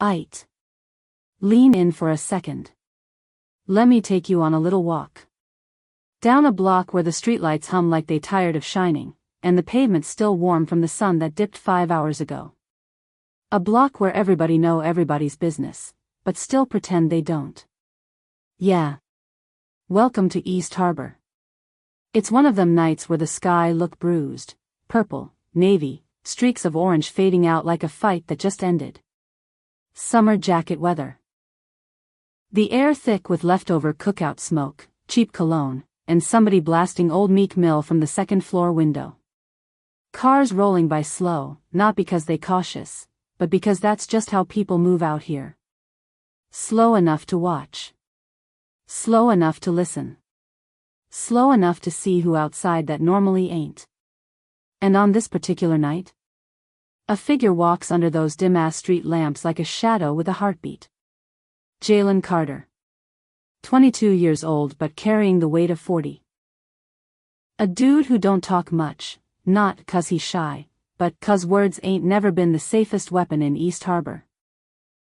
Aight. Lean in for a second. Let me take you on a little walk. Down a block where the streetlights hum like they tired of shining, and the pavement's still warm from the sun that dipped 5 hours ago. A block where everybody know everybody's business, but still pretend they don't. Yeah. Welcome to East Harbor. It's one of them nights where the sky look bruised, purple, navy, streaks of orange fading out like a fight that just ended. Summer jacket weather. The air thick with leftover cookout smoke, cheap cologne, and somebody blasting Old Meek Mill from the second-floor window. Cars rolling by slow, not because they cautious, but because that's just how people move out here. Slow enough to watch. Slow enough to listen. Slow enough to see who outside that normally ain't. And on this particular night, a figure walks under those dim-ass street lamps like a shadow with a heartbeat. Jaylen Carter. 22 years old but carrying the weight of 40. A dude who don't talk much, not 'cause he's shy, but 'cause words ain't never been the safest weapon in East Harbor.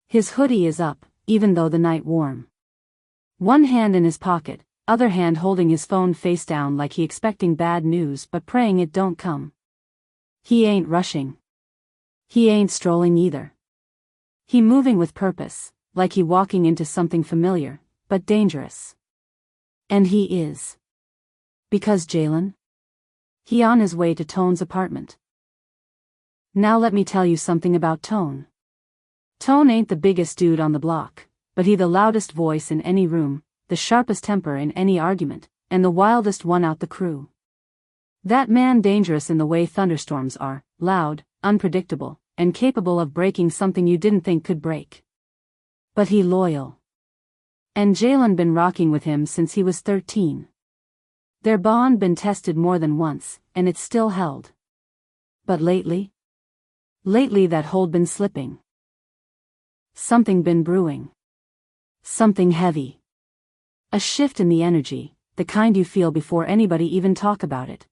His hoodie is up, even though the night warm. One hand in his pocket, other hand holding his phone face down like he expecting bad news but praying it don't come. He ain't rushing. He ain't strolling either. He moving with purpose, like he walking into something familiar, but dangerous. And he is. Because Jaylen? He on his way to Tone's apartment. Now let me tell you something about Tone. Tone ain't the biggest dude on the block, but he the loudest voice in any room, the sharpest temper in any argument, and the wildest one out the crew. That man dangerous in the way thunderstorms are, loud, unpredictable, and capable of breaking something you didn't think could break. But he loyal. And Jaylen been rocking with him since he was 13. Their bond been tested more than once, and it's still held. But lately that hold been slipping. Something been brewing. Something heavy. A shift in the energy, the kind you feel before anybody even talk about it.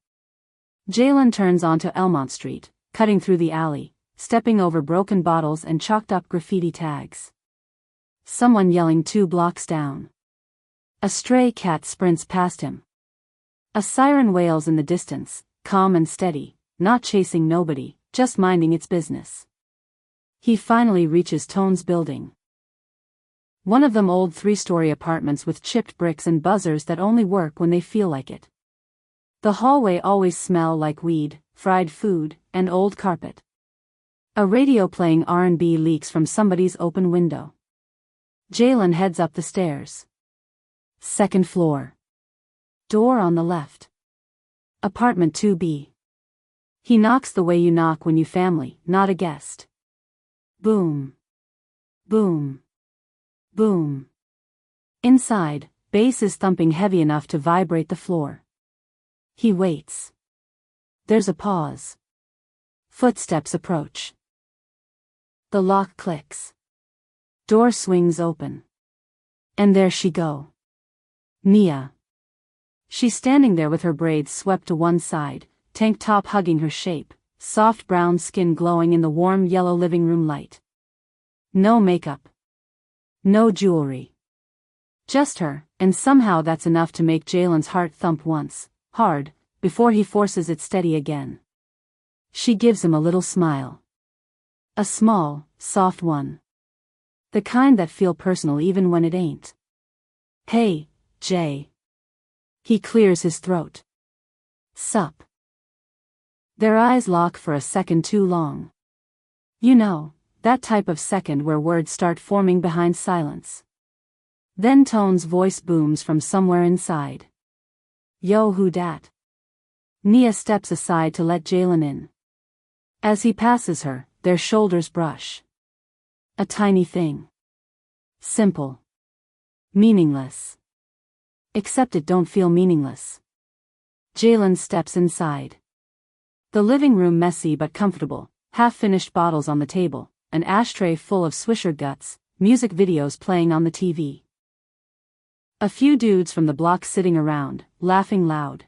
Jaylen turns onto Elmont Street, cutting through the alley, stepping over broken bottles and chalked up graffiti tags. Someone yelling 2 blocks down. A stray cat sprints past him. A siren wails in the distance, calm and steady, not chasing nobody, just minding its business. He finally reaches Tone's building. One of them old 3-story apartments with chipped bricks and buzzers that only work when they feel like it. The hallway always smell like weed, fried food, and old carpet. A radio playing R&B leaks from somebody's open window. Jaylen heads up the stairs. 2nd floor. Door on the left. Apartment 2B. He knocks the way you knock when you family, not a guest. Boom. Boom. Boom. Inside, bass is thumping heavy enough to vibrate the floor. He waits. There's a pause. Footsteps approach. The lock clicks. Door swings open. And there she go. Nia. She's standing there with her braids swept to one side, tank top hugging her shape, soft brown skin glowing in the warm yellow living room light. No makeup. No jewelry. Just her, and somehow that's enough to make Jaylen's heart thump once, hard, before he forces it steady again. She gives him a little smile. A small, soft one. The kind that feel personal even when it ain't. Hey, Jay. He clears his throat. Sup. Their eyes lock for a second too long. You know, that type of second where words start forming behind silence. Then Tone's voice booms from somewhere inside. Yo, who dat? Nia steps aside to let Jaylen in. As he passes her, their shoulders brush. A tiny thing. Simple. Meaningless. Except it don't feel meaningless. Jaylen steps inside. The living room messy but comfortable, half-finished bottles on the table, an ashtray full of Swisher guts, music videos playing on the TV. A few dudes from the block sitting around, laughing loud.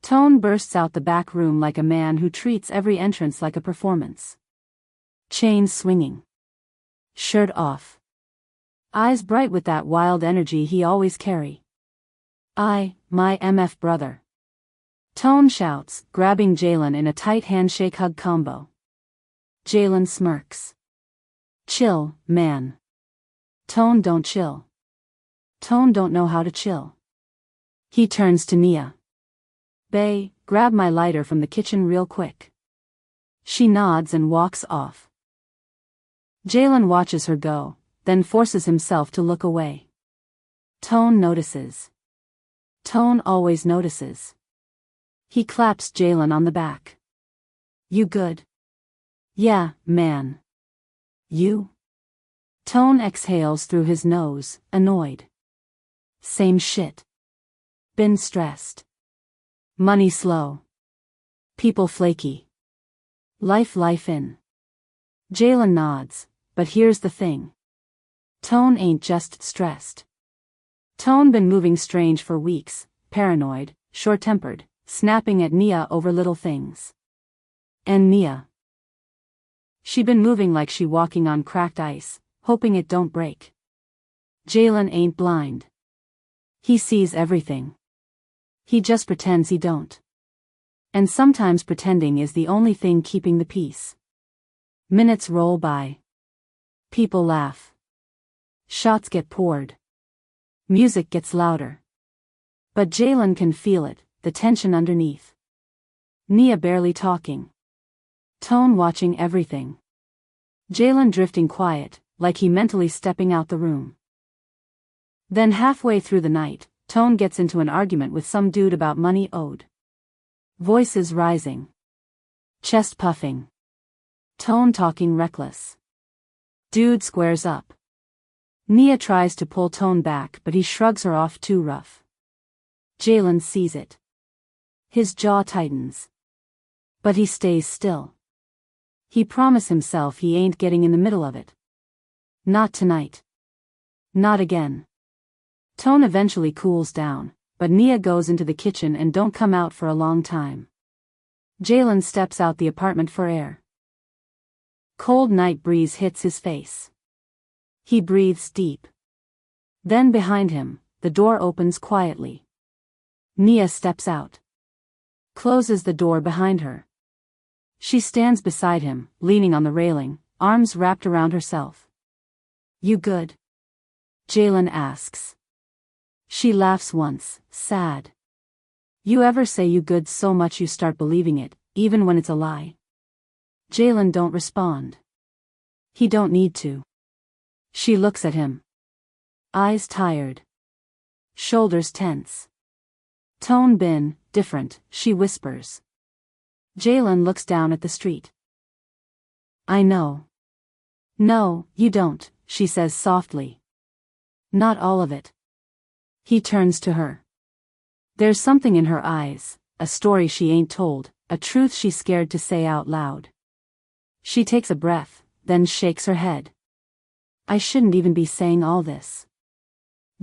Tone bursts out the back room like a man who treats every entrance like a performance. Chains swinging. shirt off. Eyes bright with that wild energy he always carry. My MF brother. Tone shouts, grabbing Jaylen in a tight handshake hug combo. Jaylen smirks. Chill, man. Tone don't chill. Tone don't know how to chill. He turns to Nia. Bae, grab my lighter from the kitchen real quick. She nods and walks off. Jaylen watches her go, then forces himself to look away. Tone notices. Tone always notices. He claps Jaylen on the back. You good? Yeah, man. You? Tone exhales through his nose, annoyed. Same shit. Been stressed. Money slow. People flaky. Life in. Jaylen nods, but here's the thing. Tone ain't just stressed. Tone been moving strange for weeks, paranoid, short-tempered, snapping at Nia over little things. And Nia. She been moving like she walking on cracked ice, hoping it don't break. Jaylen ain't blind. He sees everything. He just pretends he don't. And sometimes pretending is the only thing keeping the peace. Minutes roll by. People laugh. Shots get poured. Music gets louder. But Jaylen can feel it, the tension underneath. Nia barely talking. Tone watching everything. Jaylen drifting quiet, like he mentally stepping out the room. Then halfway through the night, Tone gets into an argument with some dude about money owed. Voices rising. Chest puffing. Tone talking reckless. Dude squares up. Nia tries to pull Tone back but he shrugs her off too rough. Jaylen sees it. His jaw tightens. But he stays still. He promises himself he ain't getting in the middle of it. Not tonight. Not again. Tone eventually cools down, but Nia goes into the kitchen and don't come out for a long time. Jaylen steps out the apartment for air. Cold night breeze hits his face. He breathes deep. Then behind him, the door opens quietly. Nia steps out. Closes the door behind her. She stands beside him, leaning on the railing, arms wrapped around herself. You good? Jaylen asks. She laughs once, sad. You ever say you good so much you start believing it, even when it's a lie? Jaylen don't respond. He don't need to. She looks at him. Eyes tired. Shoulders tense. Tone been different, she whispers. Jaylen looks down at the street. I know. No, you don't, she says softly. Not all of it. He turns to her. There's something in her eyes, a story she ain't told, a truth she's scared to say out loud. She takes a breath, then shakes her head. I shouldn't even be saying all this.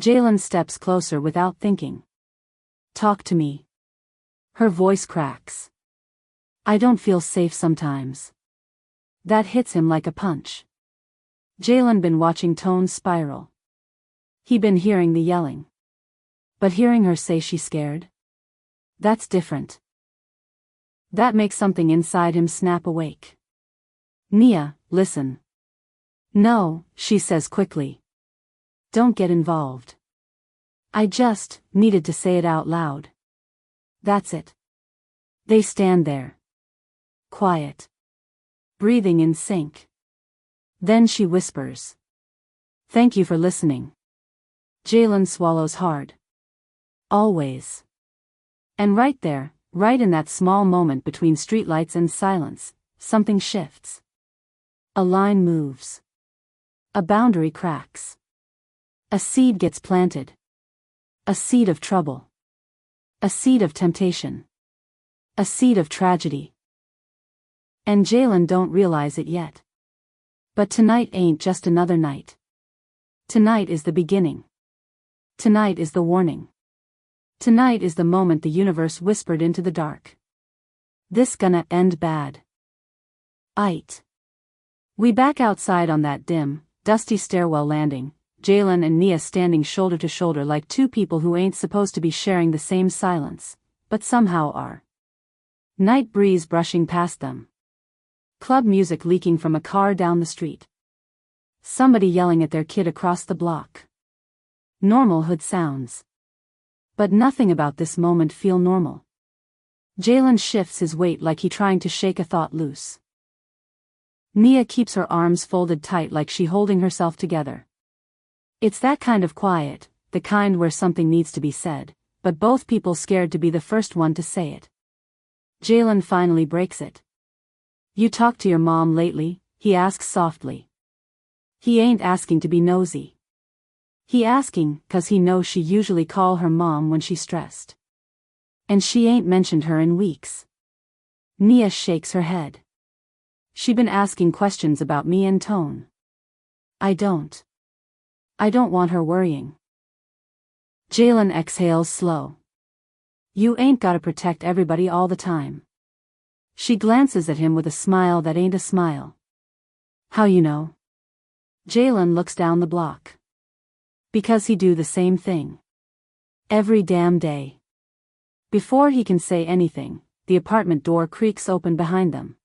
Jaylen steps closer without thinking. Talk to me. Her voice cracks. I don't feel safe sometimes. That hits him like a punch. Jaylen been watching Tone spiral. He been hearing the yelling. But hearing her say she's scared? That's different. That makes something inside him snap awake. Nia, listen. No, she says quickly. Don't get involved. I just needed to say it out loud. That's it. They stand there. Quiet. Breathing in sync. Then she whispers. Thank you for listening. Jaylen swallows hard. Always. And right there, right in that small moment between streetlights and silence, something shifts. A line moves. A boundary cracks. A seed gets planted. A seed of trouble. A seed of temptation. A seed of tragedy. And Jaylen don't realize it yet. But tonight ain't just another night. Tonight is the beginning. Tonight is the warning. Tonight is the moment the universe whispered into the dark. This gonna end bad. Aight. We back outside on that dim, Dusty stairwell landing, Jaylen and Nia standing shoulder to shoulder like two people who ain't supposed to be sharing the same silence, but somehow are. Night breeze brushing past them. Club music leaking from a car down the street. Somebody yelling at their kid across the block. Normal hood sounds. But nothing about this moment feel normal. Jaylen shifts his weight like he trying to shake a thought loose. Nia keeps her arms folded tight like she holding herself together. It's that kind of quiet, the kind where something needs to be said, but both people scared to be the first one to say it. Jaylen finally breaks it. You talked to your mom lately? He asks softly. He ain't asking to be nosy. He asking 'cause he knows she usually call her mom when she's stressed. And she ain't mentioned her in weeks. Nia shakes her head. She been asking questions about me and Tone. I don't want her worrying. Jaylen exhales slow. You ain't gotta protect everybody all the time. She glances at him with a smile that ain't a smile. How you know? Jaylen looks down the block. Because he do the same thing. Every damn day. Before he can say anything, the apartment door creaks open behind them.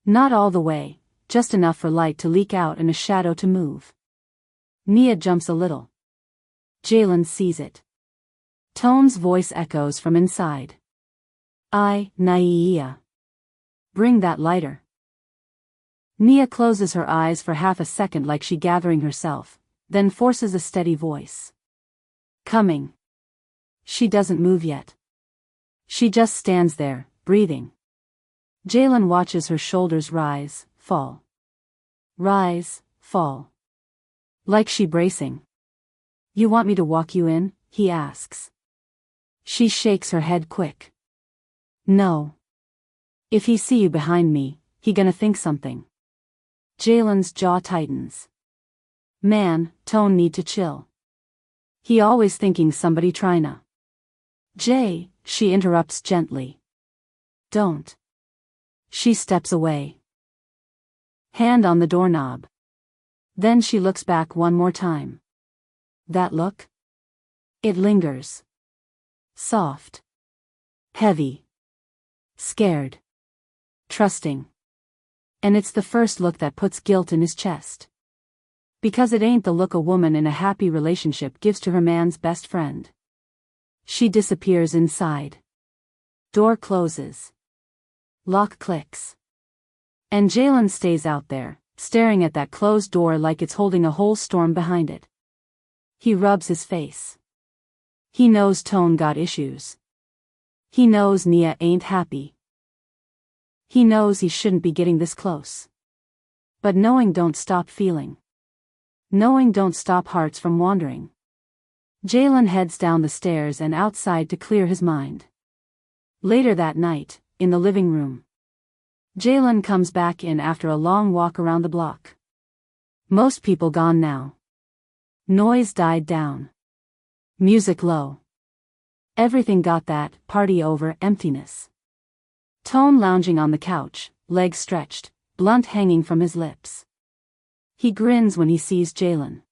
Not all the way, just enough for light to leak out and a shadow to move. Nia jumps a little. Jaylen sees it. Tone's voice echoes from inside. Nia. Bring that lighter. Nia closes her eyes for half a second like she gathering herself, then forces a steady voice. Coming. She doesn't move yet. She just stands there, breathing. Jaylen watches her shoulders rise, fall. Rise, fall. Like she bracing. You want me to walk you in? He asks. She shakes her head quick. No. If he see you behind me, he gonna think something. Jaylen's jaw tightens. Man, Tone need to chill. He always thinking somebody tryna. Jay, she interrupts gently. Don't. She steps away. Hand on the doorknob. Then she looks back one more time. That look? It lingers. Soft. Heavy. Scared. Trusting. And it's the first look that puts guilt in his chest. Because it ain't the look a woman in a happy relationship gives to her man's best friend. She disappears inside. Door closes. Lock clicks. And Jaylen stays out there, staring at that closed door like it's holding a whole storm behind it. He rubs his face. He knows Tone got issues. He knows Nia ain't happy. He knows he shouldn't be getting this close. But knowing don't stop feeling. Knowing don't stop hearts from wandering. Jaylen heads down the stairs and outside to clear his mind. Later that night, in the living room. Jaylen comes back in after a long walk around the block. Most people gone now. Noise died down. Music low. Everything got that party over emptiness. Tone lounging on the couch, legs stretched, blunt hanging from his lips. He grins when he sees Jaylen.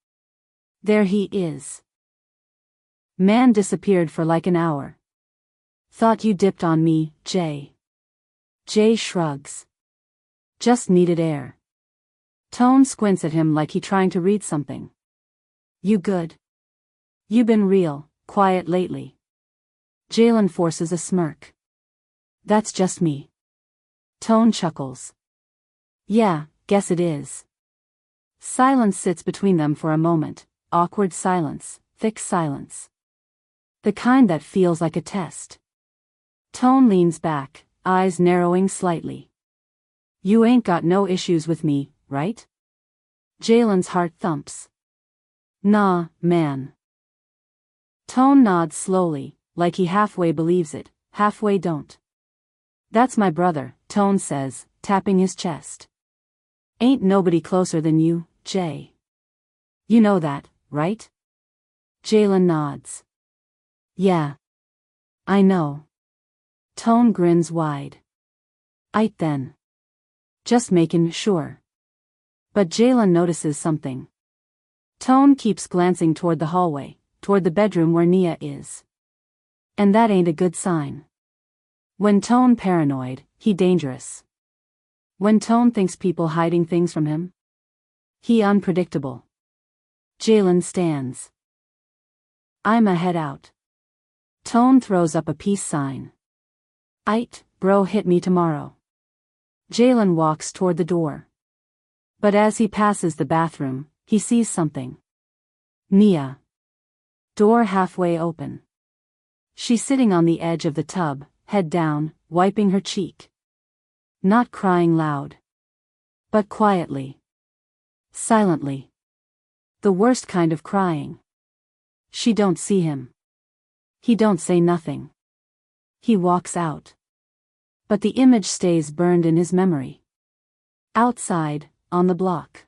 There he is. Man disappeared for like an hour. Thought you dipped on me, Jay. Jay shrugs. Just needed air. Tone squints at him like he trying to read something. You good? You been real quiet lately. Jaylen forces a smirk. That's just me. Tone chuckles. Yeah, guess it is. Silence sits between them for a moment, awkward silence, thick silence. The kind that feels like a test. Tone leans back, eyes narrowing slightly. You ain't got no issues with me, right? Jaylen's heart thumps. Nah, man. Tone nods slowly, like he halfway believes it, halfway don't. That's my brother, Tone says, tapping his chest. Ain't nobody closer than you, Jay. You know that, right? Jaylen nods. Yeah. I know. Tone grins wide. Aight then. Just making sure. But Jaylen notices something. Tone keeps glancing toward the hallway, toward the bedroom where Nia is. And that ain't a good sign. When Tone paranoid, he dangerous. When Tone thinks people hiding things from him, he unpredictable. Jaylen stands. I'ma head out. Tone throws up a peace sign. Aight, bro, hit me tomorrow. Jaylen walks toward the door. But as he passes the bathroom, he sees something. Nia. Door halfway open. She's sitting on the edge of the tub, head down, wiping her cheek. Not crying loud. But quietly. Silently. The worst kind of crying. She don't see him. He don't say nothing. He walks out. But the image stays burned in his memory. Outside, on the block.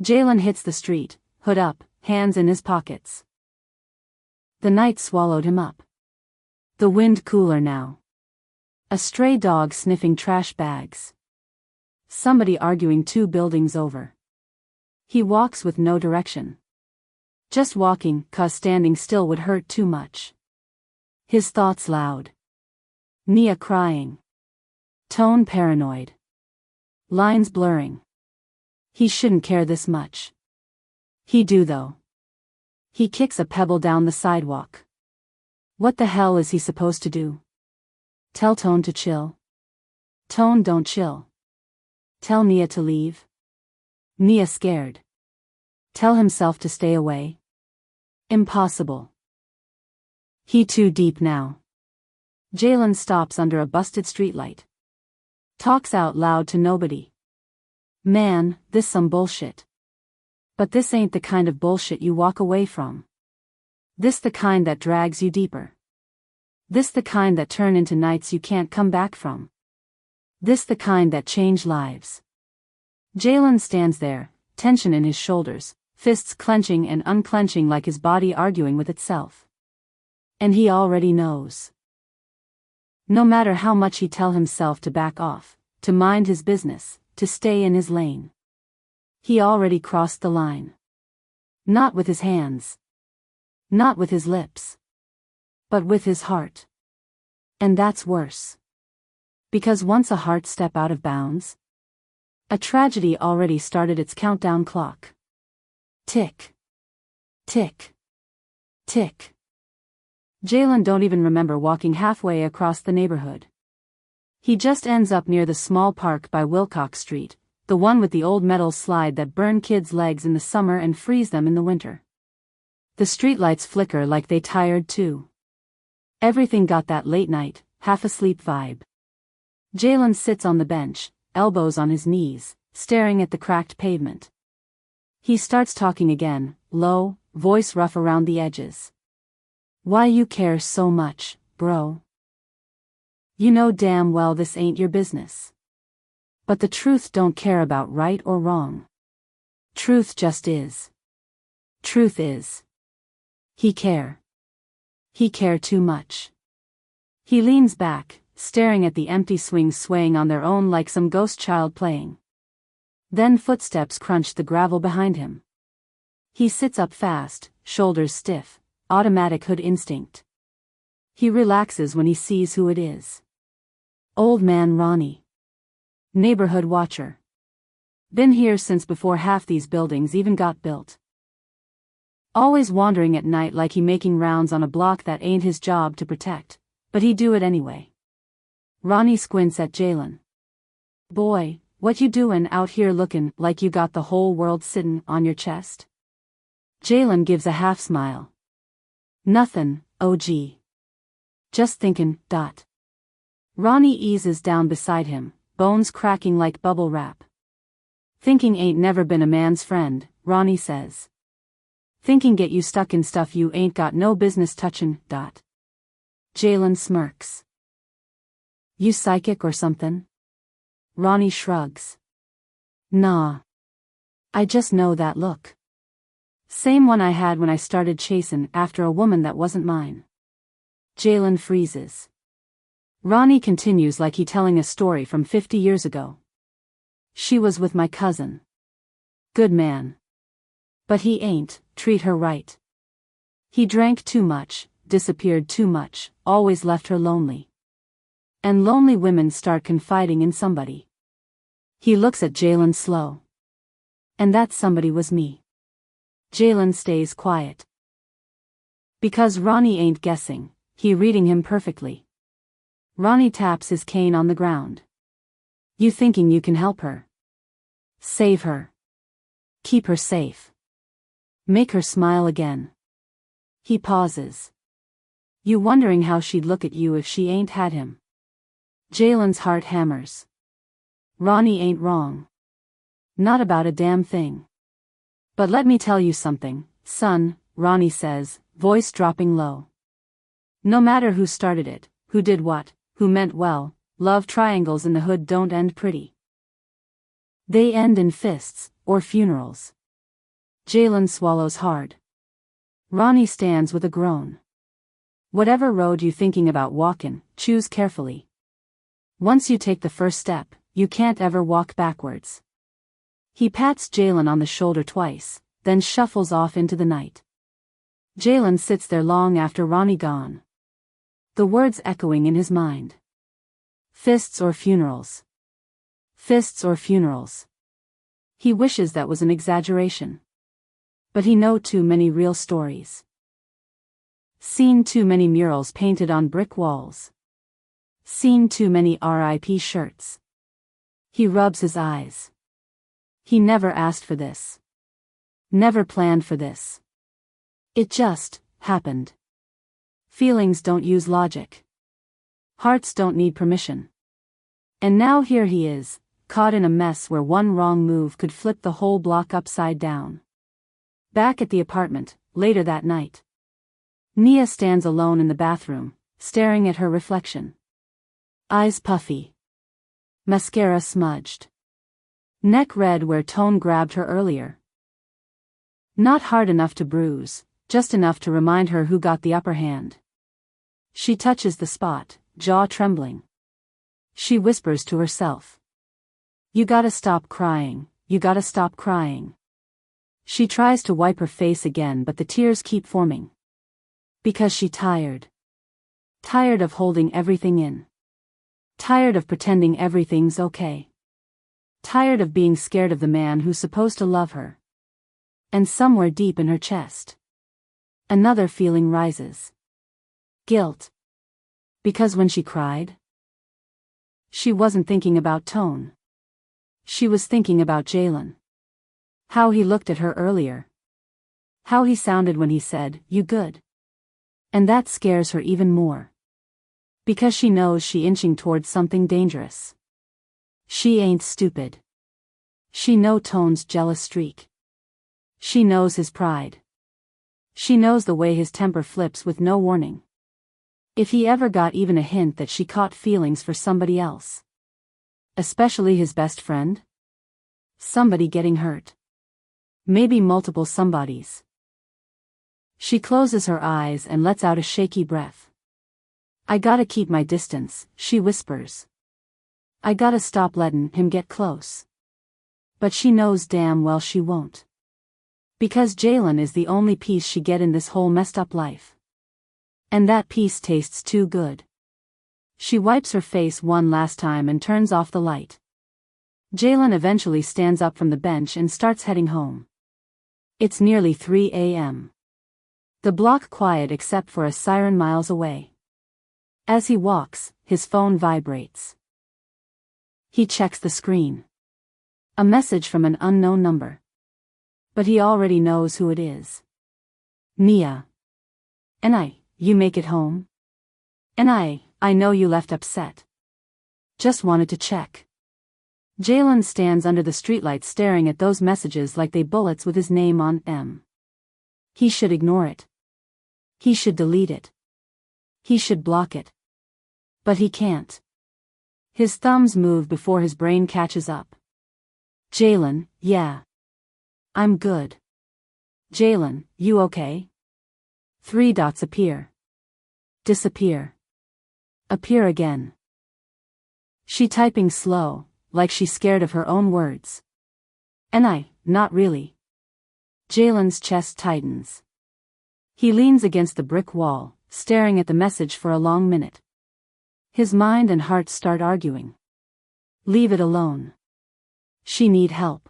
Jaylen hits the street, hood up, hands in his pockets. The night swallowed him up. The wind cooler now. A stray dog sniffing trash bags. Somebody arguing 2 buildings over. He walks with no direction. Just walking, 'cause standing still would hurt too much. His thoughts loud. Nia crying. Tone paranoid. Lines blurring. He shouldn't care this much. He do though. He kicks a pebble down the sidewalk. What the hell is he supposed to do? Tell Tone to chill? Tone don't chill. Tell Nia to leave? Nia scared. Tell himself to stay away? Impossible. He too deep now. Jaylen stops under a busted streetlight. Talks out loud to nobody. Man, this some bullshit. But this ain't the kind of bullshit you walk away from. This the kind that drags you deeper. This the kind that turn into nights you can't come back from. This the kind that change lives. Jaylen stands there, tension in his shoulders, fists clenching and unclenching like his body arguing with itself. And he already knows. No matter how much he tell himself to back off, to mind his business, to stay in his lane. He already crossed the line. Not with his hands. Not with his lips. But with his heart. And that's worse. Because once a heart step out of bounds, a tragedy already started its countdown clock. Tick. Tick. Tick. Jaylen don't even remember walking halfway across the neighborhood. He just ends up near the small park by Wilcox Street, the one with the old metal slide that burn kids' legs in the summer and freeze them in the winter. The streetlights flicker like they tired too. Everything got that late night, half-asleep vibe. Jaylen sits on the bench, elbows on his knees, staring at the cracked pavement. He starts talking again, low, voice rough around the edges. Why you care so much, bro? You know damn well this ain't your business. But the truth don't care about right or wrong. Truth just is. Truth is. He care. He care too much. He leans back, staring at the empty swings swaying on their own like some ghost child playing. Then footsteps crunch the gravel behind him. He sits up fast, shoulders stiff, automatic hood instinct. He relaxes when he sees who it is. Old man Ronnie. Neighborhood watcher. Been here since before half these buildings even got built. Always wandering at night like he making rounds on a block that ain't his job to protect, but he do it anyway. Ronnie squints at Jaylen. Boy, what you doin' out here lookin' like you got the whole world sittin' on your chest? Jaylen gives a half smile. Nothin', OG. Just thinkin', dot. Ronnie eases down beside him, bones cracking like bubble wrap. Thinking ain't never been a man's friend, Ronnie says. Thinking get you stuck in stuff you ain't got no business touchin', dot. Jaylen smirks. You psychic or somethin'? Ronnie shrugs. Nah. I just know that look. Same one I had when I started chasin' after a woman that wasn't mine. Jaylen freezes. Ronnie continues like he telling a story from 50 years ago. She was with my cousin. Good man. But he ain't, treat her right. He drank too much, disappeared too much, always left her lonely. And lonely women start confiding in somebody. He looks at Jaylen slow. And that somebody was me. Jaylen stays quiet. Because Ronnie ain't guessing, he reading him perfectly. Ronnie taps his cane on the ground. You thinking you can help her? Save her. Keep her safe. Make her smile again. He pauses. You wondering how she'd look at you if she ain't had him. Jaylen's heart hammers. Ronnie ain't wrong. Not about a damn thing. But let me tell you something, son, Ronnie says, voice dropping low. No matter who started it, who did what, who meant well, love triangles in the hood don't end pretty. They end in fists, or funerals. Jaylen swallows hard. Ronnie stands with a groan. Whatever road you thinking about walkin', choose carefully. Once you take the first step, you can't ever walk backwards. He pats Jaylen on the shoulder twice, then shuffles off into the night. Jaylen sits there long after Ronnie gone. The words echoing in his mind. Fists or funerals. Fists or funerals. He wishes that was an exaggeration. But he know too many real stories. Seen too many murals painted on brick walls. Seen too many RIP shirts. He rubs his eyes. He never asked for this. Never planned for this. It just happened. Feelings don't use logic. Hearts don't need permission. And now here he is, caught in a mess where one wrong move could flip the whole block upside down. Back at the apartment, later that night. Nia stands alone in the bathroom, staring at her reflection. Eyes puffy. Mascara smudged. Neck red where Tone grabbed her earlier. Not hard enough to bruise, just enough to remind her who got the upper hand. She touches the spot, jaw trembling. She whispers to herself. You gotta stop crying, you gotta stop crying. She tries to wipe her face again but the tears keep forming. Because she tired. Tired of holding everything in. Tired of pretending everything's okay. Tired of being scared of the man who's supposed to love her. And somewhere deep in her chest, another feeling rises. Guilt. Because when she cried, she wasn't thinking about Tone. She was thinking about Jaylen. How he looked at her earlier. How he sounded when he said, "You good?" And that scares her even more. Because she knows she's inching towards something dangerous. She ain't stupid. She knows Tone's jealous streak. She knows his pride. She knows the way his temper flips with no warning. If he ever got even a hint that she caught feelings for somebody else. Especially his best friend. Somebody getting hurt. Maybe multiple somebodies. She closes her eyes and lets out a shaky breath. I gotta keep my distance, she whispers. I gotta stop letting him get close. But she knows damn well she won't. Because Jaylen is the only peace she get in this whole messed up life. And that peace tastes too good. She wipes her face one last time and turns off the light. Jaylen eventually stands up from the bench and starts heading home. It's nearly 3 a.m. The block quiet except for a siren miles away. As he walks, his phone vibrates. He checks the screen. A message from an unknown number. But he already knows who it is. Nia. You make it home? I know you left upset. Just wanted to check. Jaylen stands under the streetlight staring at those messages like they bullets with his name on them. He should ignore it. He should delete it. He should block it. But he can't. His thumbs move before his brain catches up. Jaylen, yeah. I'm good. Jaylen, you okay? 3 dots appear. Disappear. Appear again. She typing slow, like she's scared of her own words. not really. Jaylen's chest tightens. He leans against the brick wall, staring at the message for a long minute. His mind and heart start arguing. Leave it alone. She need help.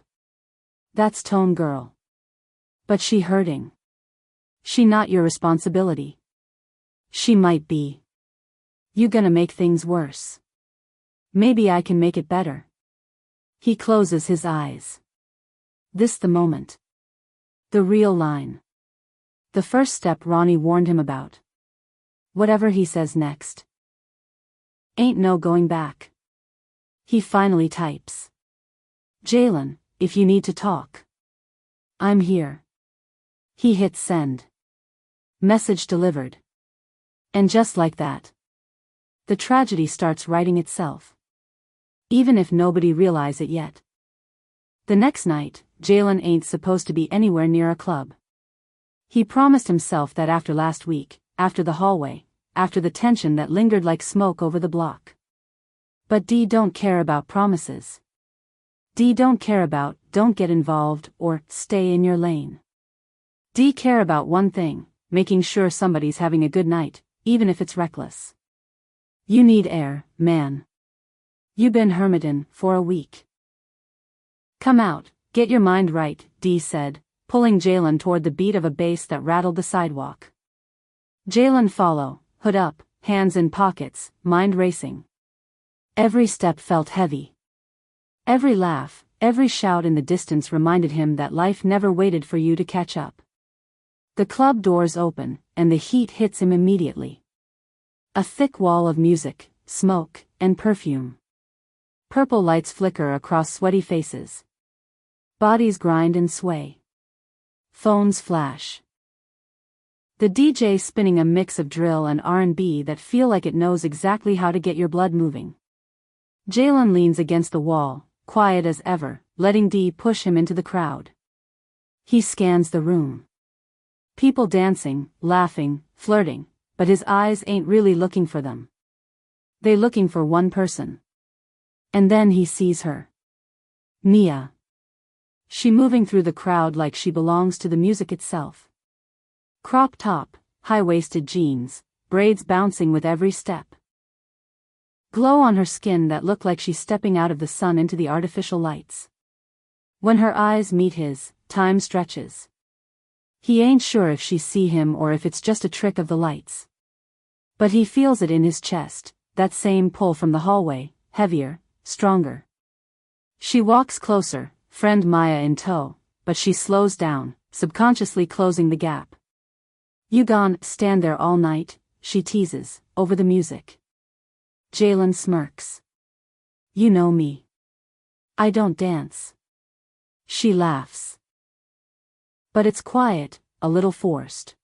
That's Tone girl. But she hurting. She not your responsibility. She might be. You gonna make things worse. Maybe I can make it better. He closes his eyes. This the moment. The real line. The first step Ronnie warned him about. Whatever he says next. Ain't no going back. He finally types. Jaylen, if you need to talk. I'm here. He hits send. Message delivered. And just like that, the tragedy starts writing itself. Even if nobody realize it yet. The next night, Jaylen ain't supposed to be anywhere near a club. He promised himself that after last week, after the hallway, after the tension that lingered like smoke over the block. But D don't care about promises. D don't care about, don't get involved, or, stay in your lane. D care about one thing, making sure somebody's having a good night, even if it's reckless. You need air, man. You been hermiting for a week. Come out, get your mind right, D said, pulling Jaylen toward the beat of a bass that rattled the sidewalk. Jaylen follow, hood up, hands in pockets, mind racing. Every step felt heavy. Every laugh, every shout in the distance reminded him that life never waited for you to catch up. The club doors open, and the heat hits him immediately. A thick wall of music, smoke, and perfume. Purple lights flicker across sweaty faces. Bodies grind and sway. Phones flash. The DJ spinning a mix of drill and R&B that feel like it knows exactly how to get your blood moving. Jaylen leans against the wall, quiet as ever, letting D push him into the crowd. He scans the room. People dancing, laughing, flirting, but his eyes ain't really looking for them. They looking for one person. And then he sees her. Nia. She moving through the crowd like she belongs to the music itself. Crop top, high-waisted jeans, braids bouncing with every step. Glow on her skin that look like she's stepping out of the sun into the artificial lights. When her eyes meet his, time stretches. He ain't sure if she see him or if it's just a trick of the lights. But he feels it in his chest, that same pull from the hallway, heavier, stronger. She walks closer, friend Maya in tow, but she slows down, subconsciously closing the gap. You gon' stand there all night, she teases, over the music. Jaylen smirks. You know me. I don't dance. She laughs. But it's quiet, a little forced.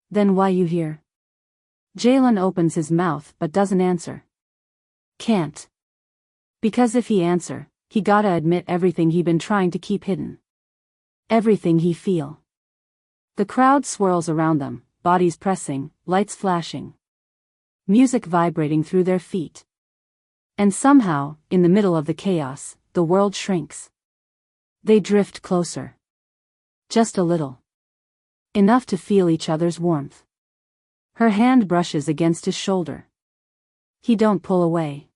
Then why you here? Jaylen opens his mouth but doesn't answer. Can't. Because if he answer, he gotta admit everything he been trying to keep hidden. Everything he feel. The crowd swirls around them, bodies pressing, lights flashing. Music vibrating through their feet. And somehow, in the middle of the chaos, the world shrinks. They drift closer. Just a little. Enough to feel each other's warmth. Her hand brushes against his shoulder. He don't pull away.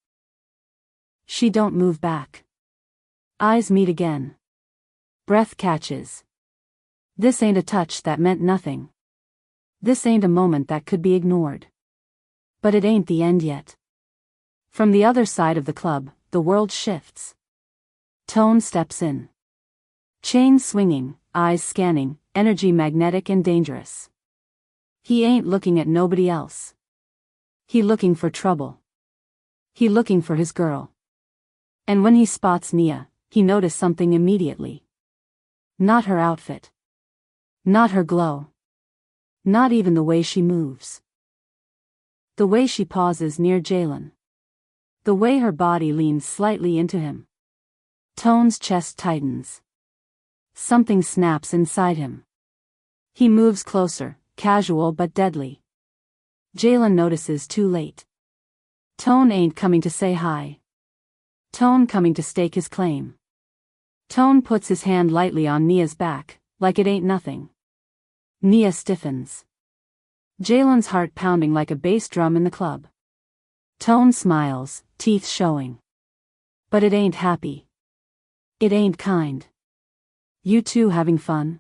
She don't move back. Eyes meet again. Breath catches. This ain't a touch that meant nothing. This ain't a moment that could be ignored. But it ain't the end yet. From the other side of the club, the world shifts. Tone steps in. Chains swinging, eyes scanning, energy magnetic and dangerous. He ain't looking at nobody else. He looking for trouble. He looking for his girl. And when he spots Nia, he noticed something immediately. Not her outfit. Not her glow. Not even the way she moves. The way she pauses near Jaylen. The way her body leans slightly into him. Tone's chest tightens. Something snaps inside him. He moves closer, casual but deadly. Jaylen notices too late. Tone ain't coming to say hi. Tone coming to stake his claim. Tone puts his hand lightly on Nia's back, like it ain't nothing. Nia stiffens. Jaylen's heart pounding like a bass drum in the club. Tone smiles, teeth showing. But it ain't happy. It ain't kind. You two having fun?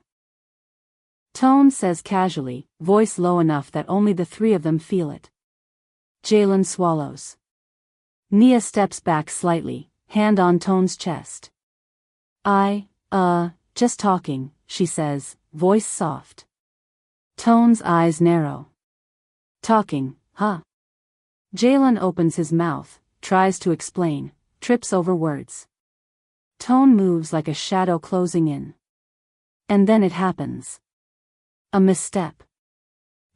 Tone says casually, voice low enough that only the three of them feel it. Jaylen swallows. Nia steps back slightly, hand on Tone's chest. Just talking, she says, voice soft. Tone's eyes narrow. Talking, huh? Jaylen opens his mouth, tries to explain, trips over words. Tone moves like a shadow closing in. And then it happens. A misstep.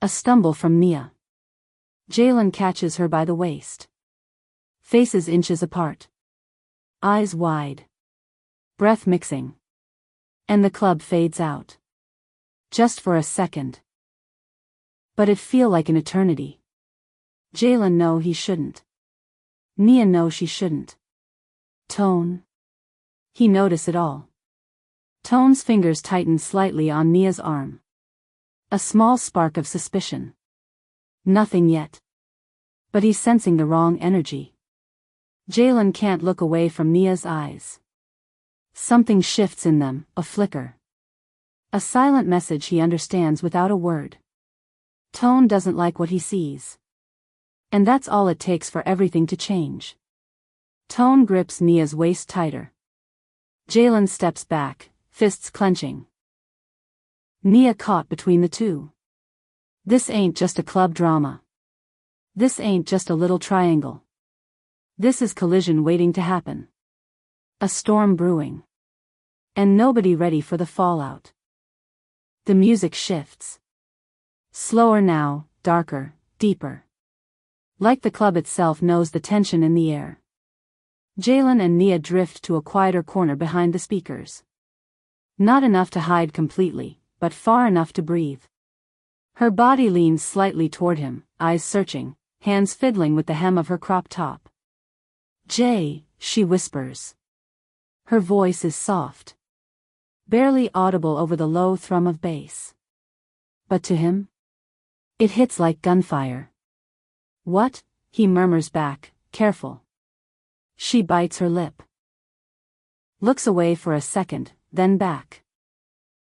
A stumble from Nia. Jaylen catches her by the waist. Faces inches apart. Eyes wide. Breath mixing. And the club fades out. Just for a second. But it feel like an eternity. Jaylen know he shouldn't. Nia know she shouldn't. Tone. He notice it all. Tone's fingers tighten slightly on Nia's arm. A small spark of suspicion. Nothing yet. But he's sensing the wrong energy. Jaylen can't look away from Nia's eyes. Something shifts in them, a flicker. A silent message he understands without a word. Tone doesn't like what he sees. And that's all it takes for everything to change. Tone grips Nia's waist tighter. Jaylen steps back, fists clenching. Nia caught between the two. This ain't just a club drama. This ain't just a little triangle. This is collision waiting to happen. A storm brewing. And nobody ready for the fallout. The music shifts. Slower now, darker, deeper. Like the club itself knows the tension in the air. Jaylen and Nia drift to a quieter corner behind the speakers. Not enough to hide completely, but far enough to breathe. Her body leans slightly toward him, eyes searching, hands fiddling with the hem of her crop top. Jay, she whispers. Her voice is soft. Barely audible over the low thrum of bass. But to him? It hits like gunfire. What? He murmurs back, careful. She bites her lip. Looks away for a second, then back.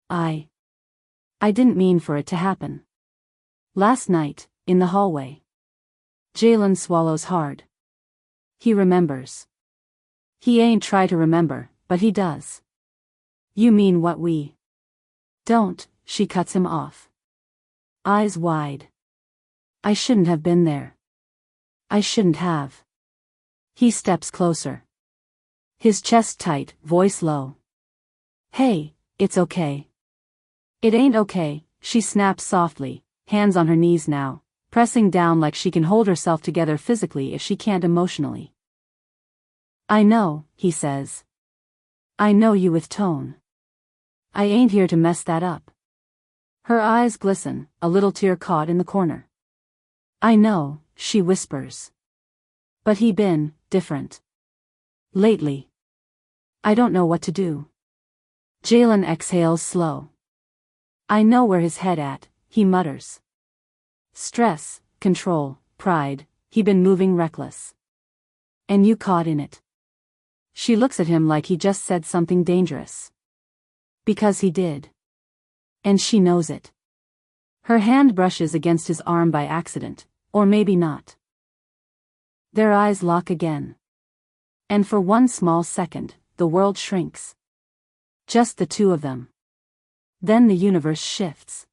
I didn't mean for it to happen. Last night, in the hallway. Jaylen swallows hard. He remembers. He ain't try to remember, but he does. You mean what we don't, she cuts him off. Eyes wide. I shouldn't have been there. I shouldn't have. He steps closer. His chest tight, voice low. Hey, it's okay. It ain't okay, she snaps softly, hands on her knees now, pressing down like she can hold herself together physically if she can't emotionally. I know, he says. I know you with Tone. I ain't here to mess that up. Her eyes glisten, a little tear caught in the corner. I know, she whispers. But he been different. Lately. I don't know what to do. Jaylen exhales slow. I know where his head at, he mutters. Stress, control, pride, he been moving reckless. And you caught in it. She looks at him like he just said something dangerous. Because he did. And she knows it. Her hand brushes against his arm by accident, or maybe not. Their eyes lock again. And for one small second, the world shrinks. Just the two of them. Then the universe shifts.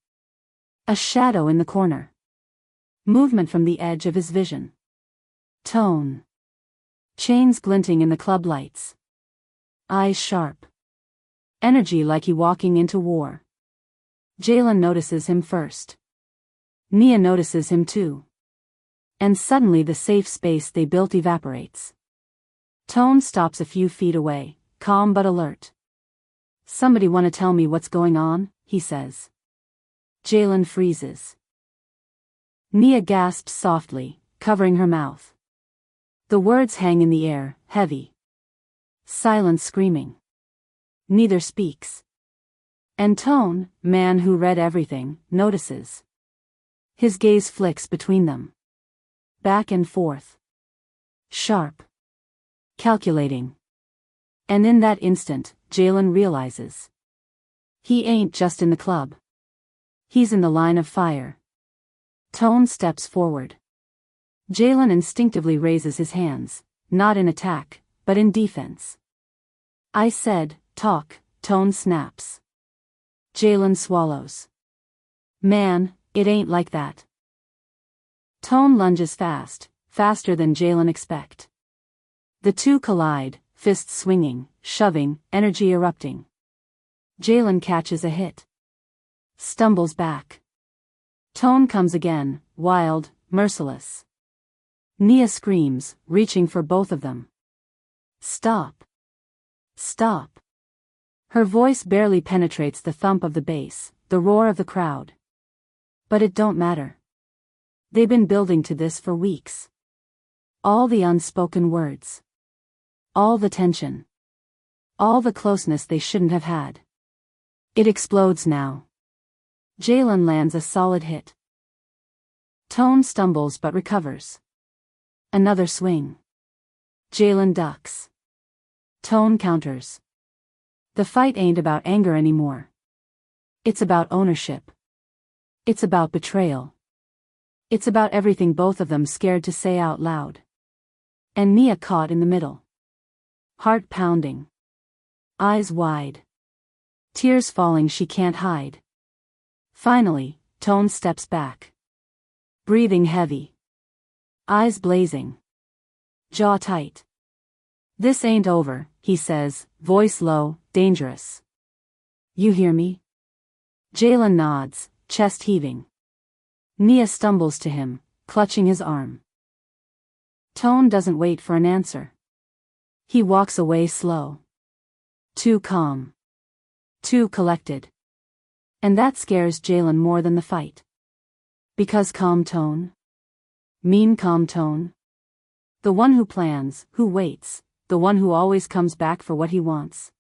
A shadow in the corner. Movement from the edge of his vision. Tone. Chains glinting in the club lights. Eyes sharp. Energy like he walking into war. Jaylen notices him first. Nia notices him too. And suddenly the safe space they built evaporates. Tone stops a few feet away, calm but alert. Somebody wanna tell me what's going on, he says. Jaylen freezes. Nia gasps softly, covering her mouth. The words hang in the air, heavy. Silence screaming. Neither speaks. And Tone, man who read everything, notices. His gaze flicks between them. Back and forth. Sharp. Calculating. And in that instant, Jaylen realizes. He ain't just in the club. He's in the line of fire. Tone steps forward. Jaylen instinctively raises his hands, not in attack, but in defense. I said, talk, Tone snaps. Jaylen swallows. Man, it ain't like that. Tone lunges fast, faster than Jaylen expect. The two collide, fists swinging, shoving, energy erupting. Jaylen catches a hit. Stumbles back. Tone comes again, wild, merciless. Nia screams, reaching for both of them. Stop. Stop. Her voice barely penetrates the thump of the bass, the roar of the crowd. But it don't matter. They've been building to this for weeks. All the unspoken words. All the tension. All the closeness they shouldn't have had. It explodes now. Jaylen lands a solid hit. Tone stumbles but recovers. Another swing. Jaylen ducks. Tone counters. The fight ain't about anger anymore. It's about ownership. It's about betrayal. It's about everything both of them scared to say out loud. And Nia caught in the middle. Heart pounding. Eyes wide. Tears falling she can't hide. Finally, Tone steps back. Breathing heavy. Eyes blazing. Jaw tight. This ain't over, he says, voice low, dangerous. You hear me? Jaylen nods, chest heaving. Nia stumbles to him, clutching his arm. Tone doesn't wait for an answer. He walks away slow. Too calm. Too collected. And that scares Jaylen more than the fight. Because calm Tone? Mean calm Tone? The one who plans, who waits, the one who always comes back for what he wants.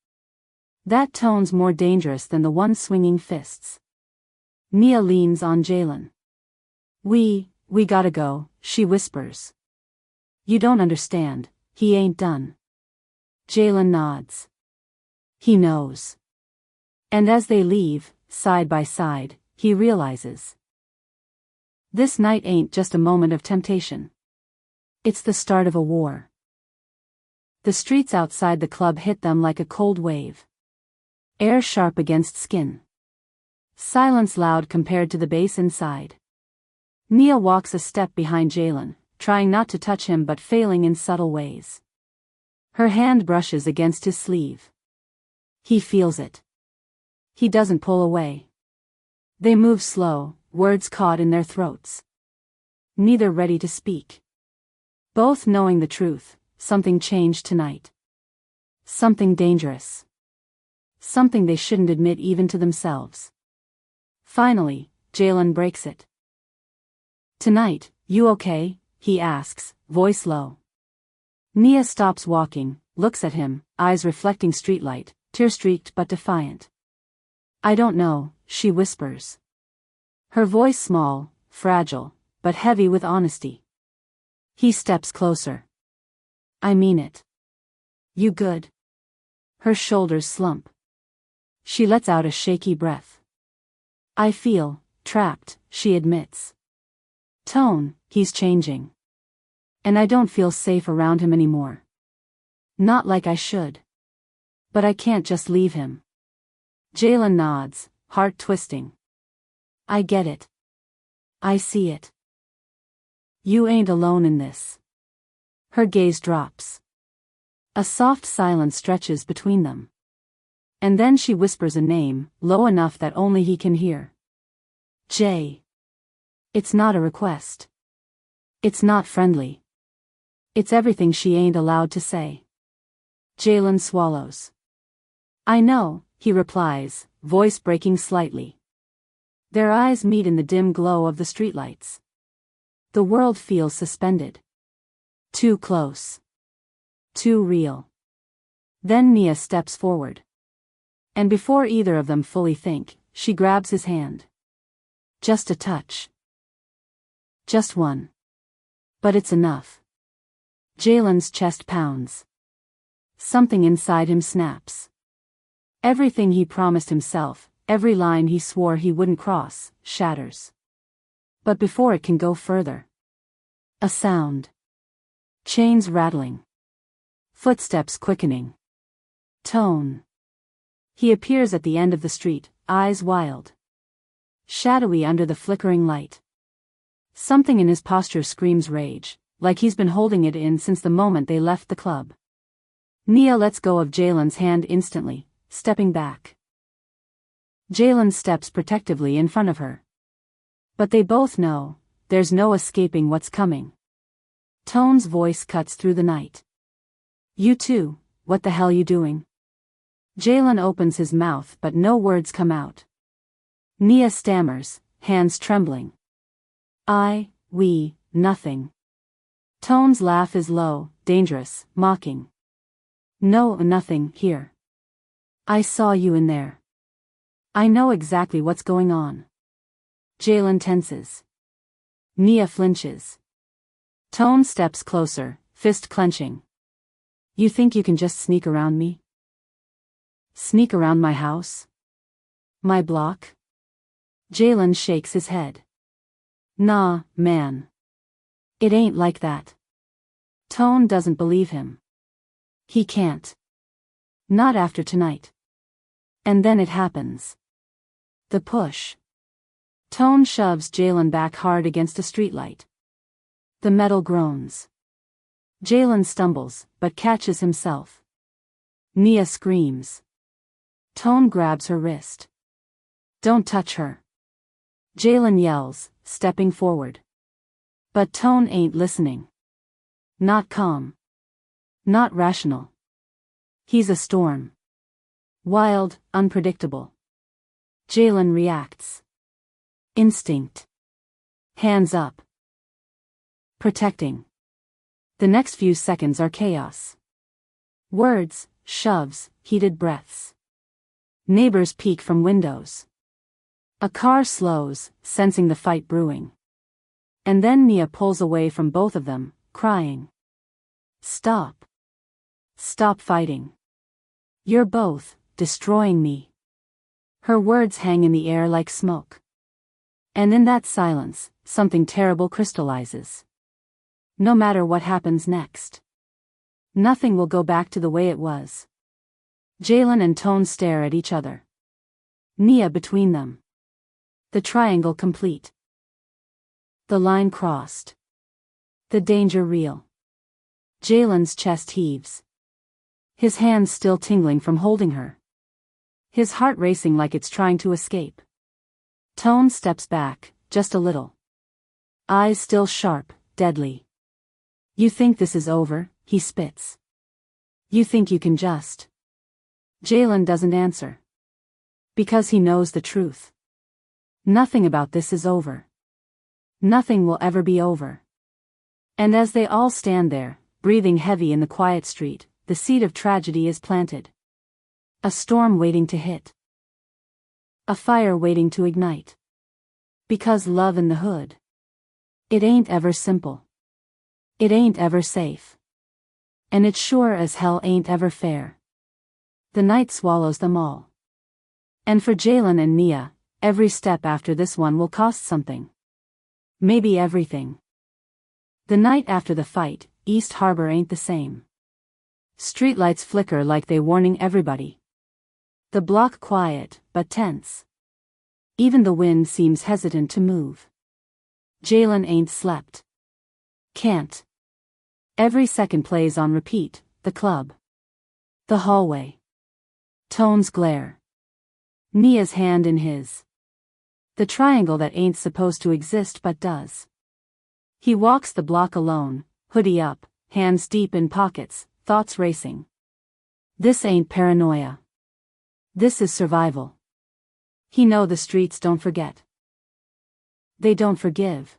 That Tone's more dangerous than the one swinging fists. Nia leans on Jaylen. We gotta go, she whispers. You don't understand, he ain't done. Jaylen nods. He knows. And as they leave, side by side, he realizes. This night ain't just a moment of temptation. It's the start of a war. The streets outside the club hit them like a cold wave. Air sharp against skin. Silence loud compared to the bass inside. Nia walks a step behind Jaylen, trying not to touch him but failing in subtle ways. Her hand brushes against his sleeve. He feels it. He doesn't pull away. They move slow, words caught in their throats. Neither ready to speak. Both knowing the truth, something changed tonight. Something dangerous. Something they shouldn't admit even to themselves. Finally, Jaylen breaks it. Tonight, you okay? He asks, voice low. Nia stops walking, looks at him, eyes reflecting streetlight, tear-streaked but defiant. I don't know, she whispers. Her voice small, fragile, but heavy with honesty. He steps closer. I mean it. You good? Her shoulders slump. She lets out a shaky breath. I feel trapped, she admits. Tone, he's changing. And I don't feel safe around him anymore. Not like I should. But I can't just leave him. Jaylen nods, heart twisting. I get it. I see it. You ain't alone in this. Her gaze drops. A soft silence stretches between them. And then she whispers a name, low enough that only he can hear. Jay. It's not a request. It's not friendly. It's everything she ain't allowed to say. Jaylen swallows. I know, he replies, voice breaking slightly. Their eyes meet in the dim glow of the streetlights. The world feels suspended. Too close. Too real. Then Nia steps forward. And before either of them fully think, she grabs his hand. Just a touch. Just one. But it's enough. Jaylen's chest pounds. Something inside him snaps. Everything he promised himself, every line he swore he wouldn't cross, shatters. But before it can go further. A sound. Chains rattling. Footsteps quickening. Tone. He appears at the end of the street, eyes wild. Shadowy under the flickering light. Something in his posture screams rage, like he's been holding it in since the moment they left the club. Nia lets go of Jaylen's hand instantly, stepping back. Jaylen steps protectively in front of her. But they both know, there's no escaping what's coming. Tone's voice cuts through the night. You two, what the hell you doing? Jaylen opens his mouth but no words come out. Nia stammers, hands trembling. We, nothing. Tone's laugh is low, dangerous, mocking. No, nothing, here. I saw you in there. I know exactly what's going on. Jaylen tenses. Nia flinches. Tone steps closer, fist clenching. You think you can just sneak around me? Sneak around my house? My block? Jaylen shakes his head. Nah, man. It ain't like that. Tone doesn't believe him. He can't. Not after tonight. And then it happens. The push. Tone shoves Jaylen back hard against a streetlight. The metal groans. Jaylen stumbles, but catches himself. Nia screams. Tone grabs her wrist. Don't touch her. Jaylen yells, stepping forward. But Tone ain't listening. Not calm. Not rational. He's a storm. Wild, unpredictable. Jaylen reacts. Instinct. Hands up. Protecting. The next few seconds are chaos. Words, shoves, heated breaths. Neighbors peek from windows. A car slows, sensing the fight brewing. And then Nia pulls away from both of them, crying. Stop. Stop fighting. You're both destroying me. Her words hang in the air like smoke. And in that silence, something terrible crystallizes. No matter what happens next, nothing will go back to the way it was. Jaylen and Tone stare at each other. Nia between them. The triangle complete. The line crossed. The danger real. Jaylen's chest heaves. His hands still tingling from holding her. His heart racing like it's trying to escape. Tone steps back, just a little. Eyes still sharp, deadly. You think this is over, he spits. You think you can just. Jaylen doesn't answer. Because he knows the truth. Nothing about this is over. Nothing will ever be over. And as they all stand there, breathing heavy in the quiet street, the seed of tragedy is planted. A storm waiting to hit. A fire waiting to ignite. Because love in the hood. It ain't ever simple. It ain't ever safe. And it sure as hell ain't ever fair. The night swallows them all. And for Jaylen and Nia, every step after this one will cost something. Maybe everything. The night after the fight, East Harbor ain't the same. Streetlights flicker like they warning everybody. The block quiet, but tense. Even the wind seems hesitant to move. Jaylen ain't slept. Can't. Every second plays on repeat, the club. The hallway. Tone's glare. Nia's hand in his. The triangle that ain't supposed to exist but does. He walks the block alone, hoodie up, hands deep in pockets, thoughts racing. This ain't paranoia. This is survival. He know the streets don't forget. They don't forgive.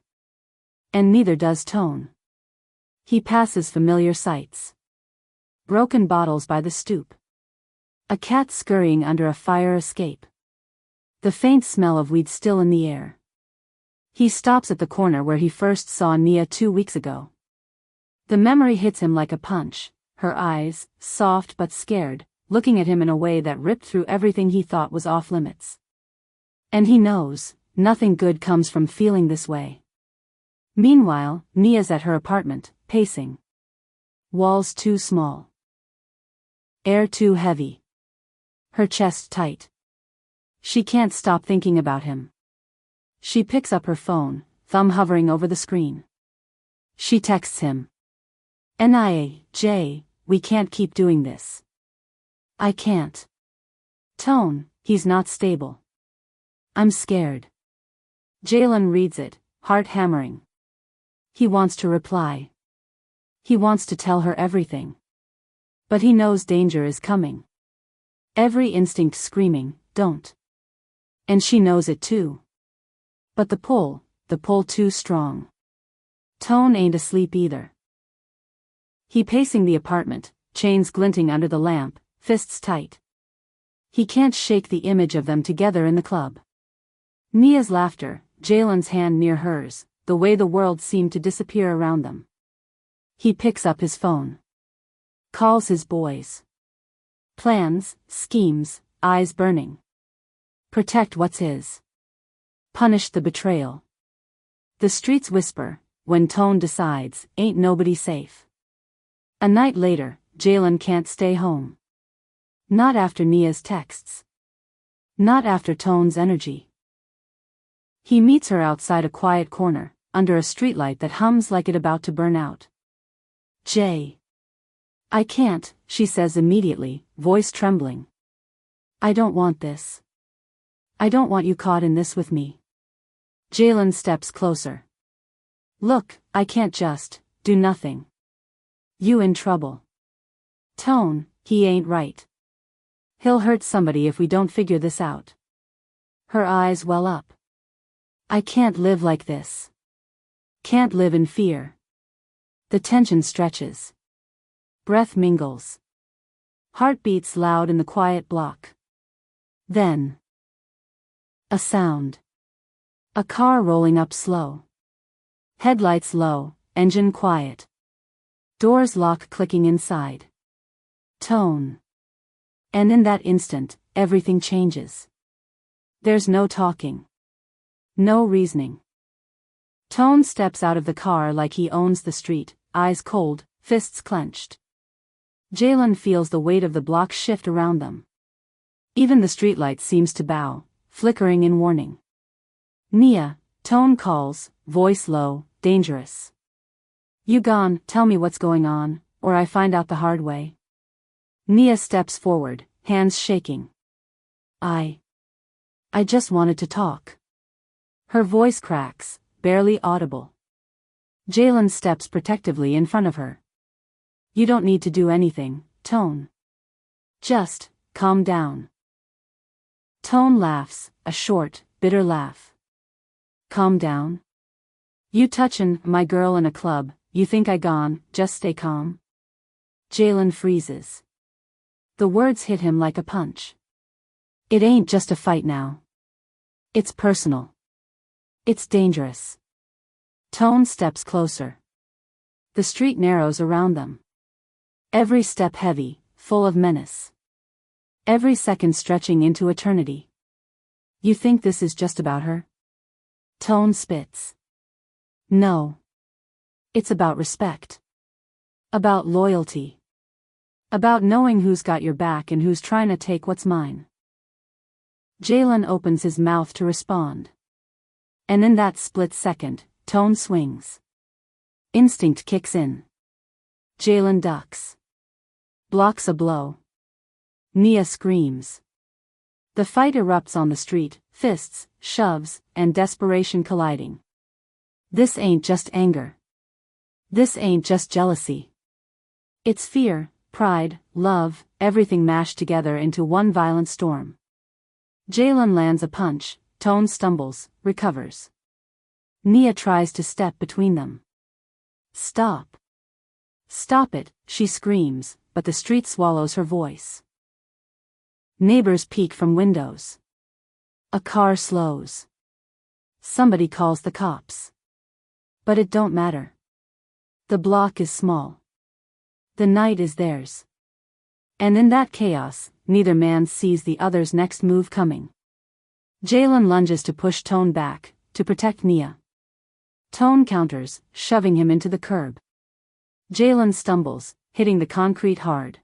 And neither does Tone. He passes familiar sights. Broken bottles by the stoop. A cat scurrying under a fire escape. The faint smell of weed still in the air. He stops at the corner where he first saw Nia 2 weeks ago. The memory hits him like a punch, her eyes, soft but scared, looking at him in a way that ripped through everything he thought was off limits. And he knows, nothing good comes from feeling this way. Meanwhile, Nia's at her apartment, pacing. Walls too small. Air too heavy. Her chest tight. She can't stop thinking about him. She picks up her phone, thumb hovering over the screen. She texts him. "Nia, Jay, we can't keep doing this. I can't." Tone, he's not stable. "I'm scared." Jaylen reads it, heart hammering. He wants to reply. He wants to tell her everything. But he knows danger is coming. Every instinct screaming, "Don't." And she knows it too. But the pull too strong. Tone ain't asleep either. He pacing the apartment, chains glinting under the lamp, fists tight. He can't shake the image of them together in the club. Nia's laughter, Jaylen's hand near hers, the way the world seemed to disappear around them. He picks up his phone. Calls his boys. Plans, schemes, eyes burning. Protect what's his. Punish the betrayal. The streets whisper, when Tone decides, ain't nobody safe. A night later, Jaylen can't stay home. Not after Nia's texts. Not after Tone's energy. He meets her outside a quiet corner, under a streetlight that hums like it about to burn out. "Jay." "I can't," she says immediately, voice trembling. "I don't want this. I don't want you caught in this with me." Jaylen steps closer. "Look, I can't just do nothing. You in trouble." Tone, he ain't right. He'll hurt somebody if we don't figure this out. Her eyes well up. "I can't live like this. Can't live in fear." The tension stretches. Breath mingles. Heart beats loud in the quiet block. Then. A sound. A car rolling up slow. Headlights low, engine quiet. Doors lock clicking inside. Tone. And in that instant, everything changes. There's no talking. No reasoning. Tone steps out of the car like he owns the street, eyes cold, fists clenched. Jaylen feels the weight of the block shift around them. Even the streetlight seems to bow, flickering in warning. "Nia," Tone calls, voice low, dangerous. "You gone, tell me what's going on, or I find out the hard way." Nia steps forward, hands shaking. I just wanted to talk." Her voice cracks, barely audible. Jaylen steps protectively in front of her. "You don't need to do anything, Tone. Just calm down." Tone laughs, a short, bitter laugh. "Calm down? You touchin' my girl in a club, you think I gone, just stay calm?" Jaylen freezes. The words hit him like a punch. It ain't just a fight now. It's personal. It's dangerous. Tone steps closer. The street narrows around them. Every step heavy, full of menace. Every second stretching into eternity. "You think this is just about her?" Tone spits. "No. It's about respect. About loyalty. About knowing who's got your back and who's trying to take what's mine." Jaylen opens his mouth to respond. And in that split second, Tone swings. Instinct kicks in. Jaylen ducks. Blocks a blow. Nia screams. The fight erupts on the street, fists, shoves, and desperation colliding. This ain't just anger. This ain't just jealousy. It's fear, pride, love, everything mashed together into one violent storm. Jaylen lands a punch, Tone stumbles, recovers. Nia tries to step between them. "Stop. Stop it," she screams, but the street swallows her voice. Neighbors peek from windows. A car slows. Somebody calls the cops. But it don't matter. The block is small. The night is theirs. And in that chaos, neither man sees the other's next move coming. Jaylen lunges to push Tone back, to protect Nia. Tone counters, shoving him into the curb. Jaylen stumbles, hitting the concrete hard.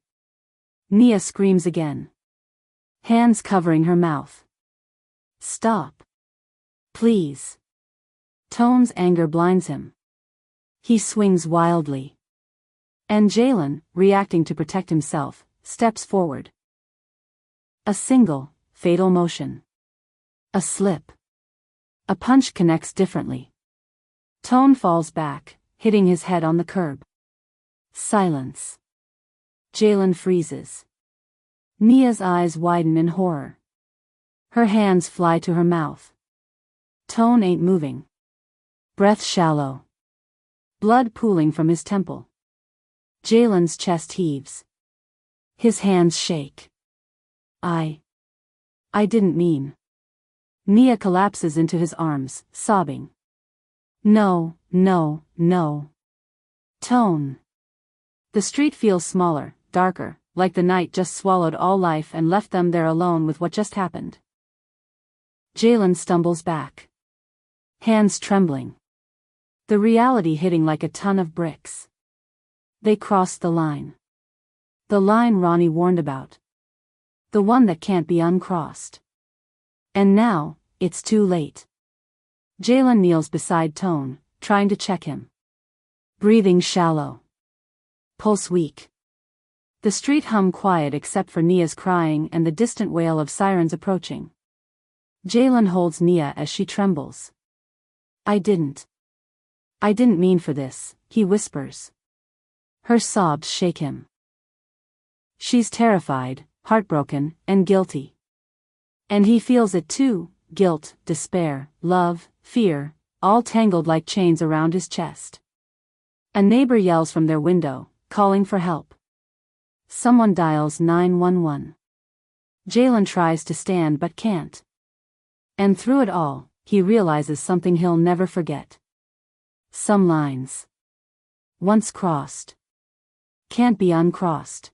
Nia screams again. Hands covering her mouth. Stop. Please. Tone's anger blinds him. He swings wildly. And Jaylen, reacting to protect himself, steps forward. A single, fatal motion. A slip. A punch connects differently. Tone falls back, hitting his head on the curb. Silence. Jaylen freezes. Nia's eyes widen in horror. Her hands fly to her mouth. Tone ain't moving. Breath shallow. Blood pooling from his temple. Jaylen's chest heaves. His hands shake. I didn't mean. Nia collapses into his arms, sobbing. No, no, no. Tone. The street feels smaller, darker, like the night just swallowed all life and left them there alone with what just happened. Jaylen stumbles back. Hands trembling. The reality hitting like a ton of bricks. They crossed the line. The line Ronnie warned about. The one that can't be uncrossed. And now, it's too late. Jaylen kneels beside Tone, trying to check him. Breathing shallow. Pulse weak. The street hum quiet except for Nia's crying and the distant wail of sirens approaching. Jaylen holds Nia as she trembles. I didn't mean for this, he whispers. Her sobs shake him. She's terrified, heartbroken, and guilty. And he feels it too, guilt, despair, love, fear, all tangled like chains around his chest. A neighbor yells from their window, calling for help. Someone dials 911. Jaylen tries to stand but can't. And through it all, he realizes something he'll never forget. Some lines. Once crossed. Can't be uncrossed.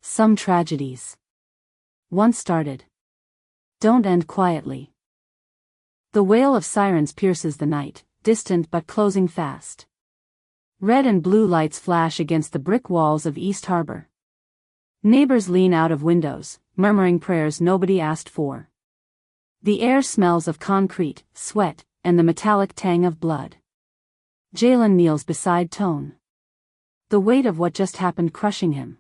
Some tragedies. Once started. Don't end quietly. The wail of sirens pierces the night, distant but closing fast. Red and blue lights flash against the brick walls of East Harbor. Neighbors lean out of windows, murmuring prayers nobody asked for. The air smells of concrete, sweat, and the metallic tang of blood. Jaylen kneels beside Tone. The weight of what just happened crushing him.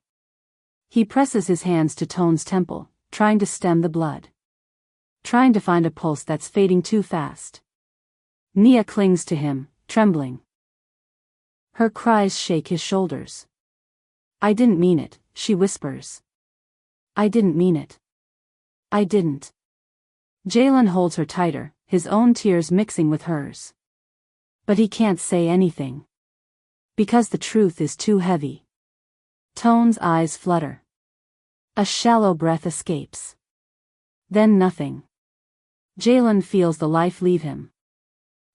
He presses his hands to Tone's temple, trying to stem the blood. Trying to find a pulse that's fading too fast. Nia clings to him, trembling. Her cries shake his shoulders. I didn't mean it, she whispers. I didn't mean it. I didn't. Jaylen holds her tighter, his own tears mixing with hers. But he can't say anything. Because the truth is too heavy. Tone's eyes flutter. A shallow breath escapes. Then nothing. Jaylen feels the life leave him.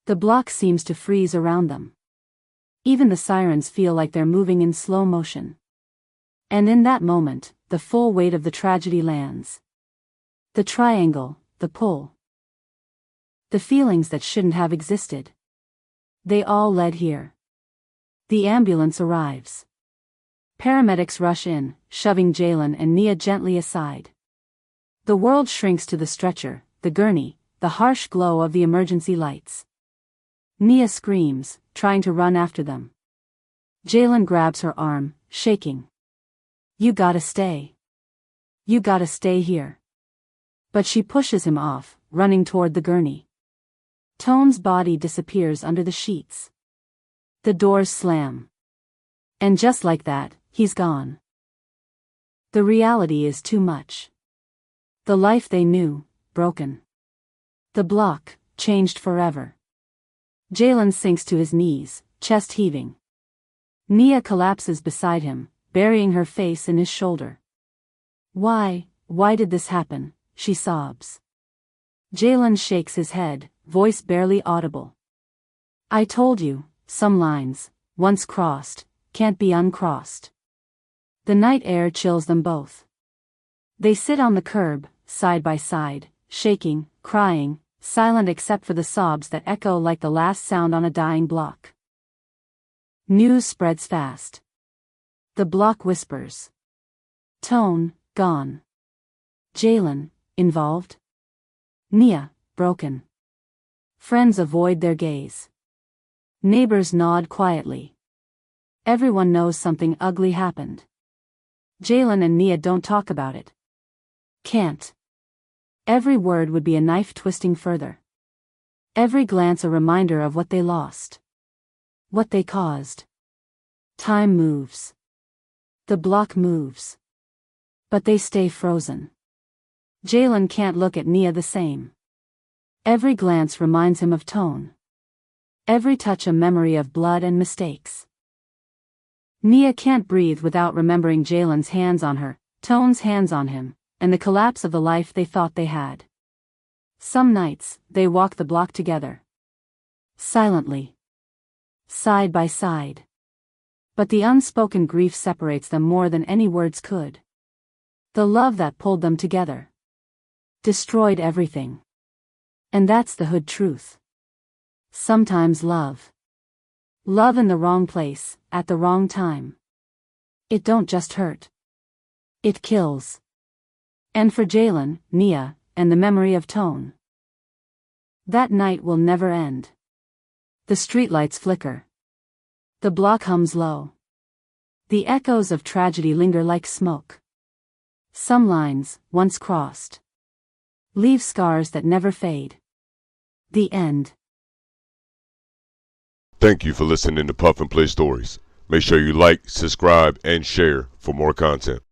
The block seems to freeze around them. Even the sirens feel like they're moving in slow motion. And in that moment, the full weight of the tragedy lands. The triangle, the pull. The feelings that shouldn't have existed. They all led here. The ambulance arrives. Paramedics rush in, shoving Jaylen and Nia gently aside. The world shrinks to the stretcher, the gurney, the harsh glow of the emergency lights. Nia screams, trying to run after them. Jaylen grabs her arm, shaking. You gotta stay. You gotta stay here. But she pushes him off, running toward the gurney. Tone's body disappears under the sheets. The doors slam. And just like that, he's gone. The reality is too much. The life they knew, broken. The block, changed forever. Jaylen sinks to his knees, chest heaving. Nia collapses beside him, burying her face in his shoulder. Why Why did this happen? She sobs. Jaylen shakes his head, voice barely audible. I told you, some lines, once crossed, can't be uncrossed. The night air chills them both. They sit on the curb, side by side, shaking, crying, silent except for the sobs that echo like the last sound on a dying block. News spreads fast. The block whispers. Tone, gone. Jaylen, involved. Nia, broken. Friends avoid their gaze. Neighbors nod quietly. Everyone knows something ugly happened. Jaylen and Nia don't talk about it. Can't. Every word would be a knife twisting further. Every glance a reminder of what they lost. What they caused. Time moves. The block moves. But they stay frozen. Jaylen can't look at Nia the same. Every glance reminds him of Tone. Every touch a memory of blood and mistakes. Nia can't breathe without remembering Jaylen's hands on her, Tone's hands on him, and the collapse of the life they thought they had. Some nights, they walk the block together. Silently. Side by side. But the unspoken grief separates them more than any words could. The love that pulled them together destroyed everything. And that's the hood truth. Sometimes love in the wrong place, at the wrong time. It don't just hurt. It kills. And for Jaylen, Nia, and the memory of Tone, that night will never end. The streetlights flicker. The block hums low. The echoes of tragedy linger like smoke. Some lines, once crossed, leave scars that never fade. The end. Thank you for listening to Puff and Play Stories. Make sure you like, subscribe, and share for more content.